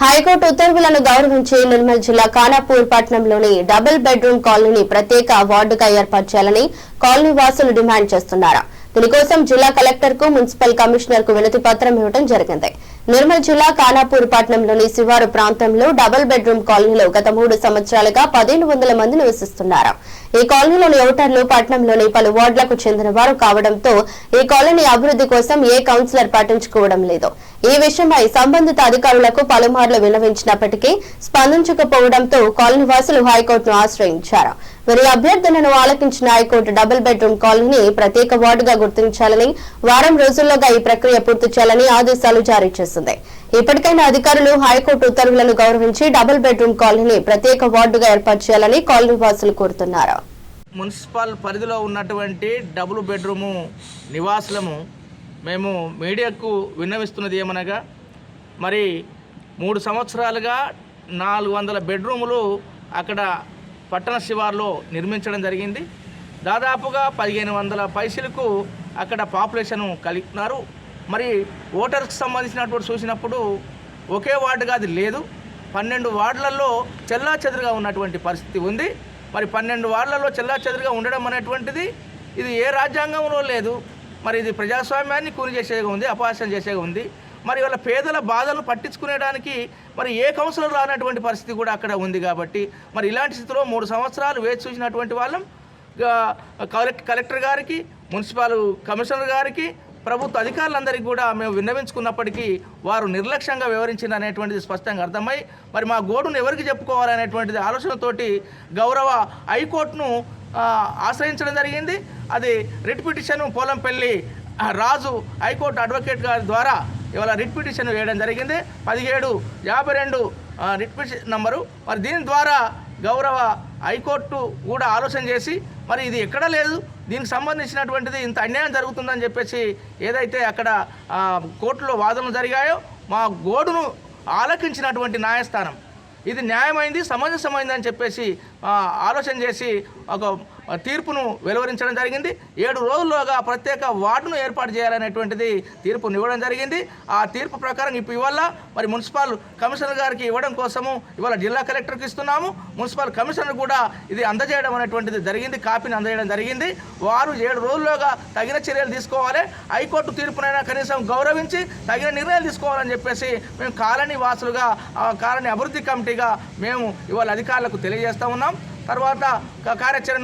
High court ఉత్తర్వులను గౌరవించి నిర్మల్ జిల్లా ఖానాపూర్ పట్టణంలోని డబుల్ బెడ్రూమ్ కాలనీని ప్రత్యేక వార్డుగా ఏర్పాటు చేయాలని కాలనీ వాసులు డిమాండ్ చేస్తున్నారు. దీనికోసం జిల్లా కలెక్టర్ కు మున్సిపల్ కమిషనర్ కు వినతి పత్రం ఇవ్వడం జరిగింది. నిర్మల్ జిల్లా ఖానాపూర్ పట్టణంలోని శివారు ప్రాంతంలో డబుల్ బెడ్రూమ్ కాలనీలో గత 3 సంవత్సరాలుగా 1500 మంది నివసిస్తున్నారు. ఈ కాలనీలోని ఓటర్లు పట్టణంలోని పలు వార్డులకు చెందిన వారు కావడంతో ఈ కాలనీ అభివృద్ధి కోసం ఏ కౌన్సిలర్ పట్టించుకోవడం లేదు. ఈ విషయమై సంబంధిత అధికారులకు పలుమార్లు విన్నవించినప్పటికీ స్పందించకపోవడంతో కాలనీ వాసులు హైకోర్టును ఆశ్రయించారు. వీరి అభ్యర్థనను ఆలకించిన హైకోర్టు డబుల్ బెడ్రూమ్ కాలనీని ప్రత్యేక వార్డుగా గుర్తించాలని, వారం రోజుల్లోగా ఈ ప్రక్రియ పూర్తి చేయాలని ఆదేశాలు జారీ చేసింది. ఇప్పటికైనా అధికారులు హైకోర్టు ఉత్తర్వులను గౌరవించి డబుల్ బెడ్రూమ్ కాలనీని ప్రత్యేక వార్డుగా ఏర్పాటు చేయాలని కాలనీ వాసులు కోరుతున్నారు. మున్సిపల్ పరిధిలో ఉన్నటువంటి డబుల్ బెడ్రూము నివాసులము మేము మీడియాకు విన్నవిస్తున్నది ఏమనగా, మరి 3 సంవత్సరాలుగా 400 బెడ్రూములు అక్కడ పట్టణ శివార్లో నిర్మించడం జరిగింది. దాదాపుగా 1500 పైసలకు అక్కడ పాపులేషన్ కలిగినారు. మరి ఓటర్స్కి సంబంధించినటువంటి చూసినప్పుడు ఒకే వార్డుగా అది లేదు, 12 వార్డులలో చెల్లాచెదురుగా ఉన్నటువంటి పరిస్థితి ఉంది. మరి 12 వార్డులలో చెల్లాచెదురుగా ఉండడం అనేటువంటిది ఇది ఏ రాజ్యాంగంలో లేదు. మరి ఇది ప్రజాస్వామ్యాన్ని కూని చేసేగా ఉంది, అపహాస్యం చేసేగా ఉంది. మరి వాళ్ళ పేదల బాధలను పట్టించుకునేడానికి మరి ఏ కౌన్సిలర్ రానటువంటి పరిస్థితి కూడా అక్కడ ఉంది. కాబట్టి మరి ఇలాంటి స్థితిలో 3 సంవత్సరాలు వేచి చూసినటువంటి వాళ్ళం కలెక్టర్ గారికి, మున్సిపల్ కమిషనర్ గారికి, ప్రభుత్వ అధికారులందరికీ కూడా మేము విన్నవించుకున్నప్పటికీ వారు నిర్లక్ష్యంగా వ్యవహరించింది అనేటువంటిది స్పష్టంగా అర్థమై మరి మా గోడును ఎవరికి చెప్పుకోవాలనేటువంటిది ఆలోచనతోటి గౌరవ హైకోర్టును ఆశ్రయించడం జరిగింది. అది రిట్ పిటిషన్ పోలంపల్లి రాజు హైకోర్టు అడ్వకేట్ గారి ద్వారా ఇవాళ రిట్ పిటిషన్ వేయడం జరిగింది. 1752 రిట్ పిటిషన్ నంబరు. మరి దీని ద్వారా గౌరవ హైకోర్టు కూడా ఆలోచన చేసి మరి ఇది ఎక్కడా లేదు, దీనికి సంబంధించినటువంటిది ఇంత అన్యాయం జరుగుతుందని చెప్పేసి ఏదైతే అక్కడ కోర్టులో వాదనలు జరిగాయో మా గోడును ఆలకించినటువంటి న్యాయస్థానం ఇది న్యాయమైంది, సమంజసమైంది అని చెప్పేసి ఆలోచన చేసి ఒక తీర్పును వెలువరించడం జరిగింది. 7 రోజుల్లోగా ప్రత్యేక వార్డును ఏర్పాటు చేయాలనేటువంటిది తీర్పునివ్వడం జరిగింది. ఆ తీర్పు ప్రకారం ఇప్పుడు ఇవాళ మరి మున్సిపల్ కమిషనర్ గారికి ఇవ్వడం కోసము ఇవాళ జిల్లా కలెక్టర్కి ఇస్తున్నాము. మున్సిపల్ కమిషనర్ కూడా ఇది అందజేయడం అనేటువంటిది జరిగింది, కాపీని అందజేయడం జరిగింది. వారు 7 రోజుల్లోగా తగిన చర్యలు తీసుకోవాలి, హైకోర్టు తీర్పునైనా కనీసం గౌరవించి తగిన నిర్ణయాలు తీసుకోవాలని చెప్పేసి మేము కాలనీ వాసులుగా, కాలనీ అభివృద్ధి కమిటీగా మేము ఇవాళ అధికారులకు తెలియజేస్తూ ఉన్నాం. తర్వాత కార్యాచరణ